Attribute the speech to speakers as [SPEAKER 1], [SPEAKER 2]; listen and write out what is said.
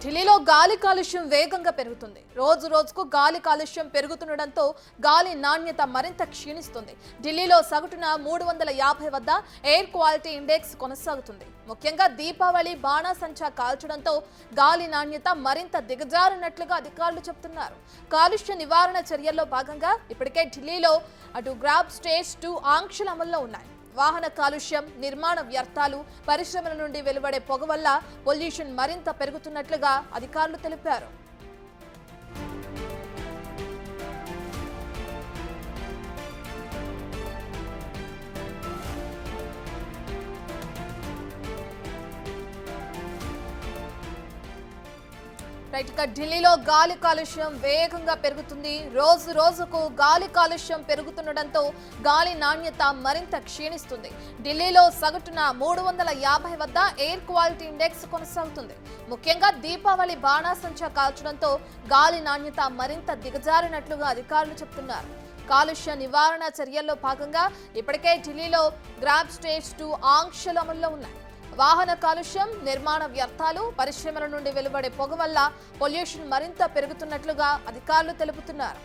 [SPEAKER 1] ఢిల్లీలో గాలి కాలుష్యం వేగంగా పెరుగుతుంది. రోజు రోజుకు గాలి కాలుష్యం పెరుగుతుండటంతో గాలి నాణ్యత మరింత క్షీణిస్తుంది. ఢిల్లీలో సగటున 350 వద్ద ఎయిర్ క్వాలిటీ ఇండెక్స్ కొనసాగుతుంది. ముఖ్యంగా దీపావళి బాణాసంచా కాల్చడంతో గాలి నాణ్యత మరింత దిగజారినట్లుగా అధికారులు చెబుతున్నారు. కాలుష్య నివారణ చర్యల్లో భాగంగా ఇప్పటికే ఢిల్లీలో అటు గ్రాబ్ స్టేజ్ 2 ఆంక్షలు అమల్లో ఉన్నాయి. వాహన కాలుష్యం, నిర్మాణ వ్యర్థాలు, పరిశ్రమల నుండి వెలువడే పొగ వల్ల పొల్యూషన్ మరింత పెరుగుతున్నట్లుగా అధికారులు తెలిపారు. ఢిల్లీలో గాలి కాలుష్యం వేగంగా పెరుగుతుంది. రోజు రోజుకు గాలి కాలుష్యం పెరుగుతుండటంతో గాలి నాణ్యత మరింత క్షీణిస్తుంది. ఢిల్లీలో సగటున 350 వద్ద ఎయిర్ క్వాలిటీ ఇండెక్స్ కొనసాగుతుంది. ముఖ్యంగా దీపావళి బాణాసంచా కాల్చడంతో గాలి నాణ్యత మరింత దిగజారినట్లుగా అధికారులు చెబుతున్నారు. కాలుష్య నివారణ చర్యల్లో భాగంగా ఇప్పటికే ఢిల్లీలో గ్రాబ్ స్టేజ్ 2 ఆంక్షలు అమల్లో ఉన్నాయి. వాహన కాలుష్యం, నిర్మాణ వ్యర్థాలు, పరిశ్రమల నుండి వెలువడే పొగ వల్ల పొల్యూషన్ మరింత పెరుగుతున్నట్లుగా అధికారులు తెలుపుతున్నారు.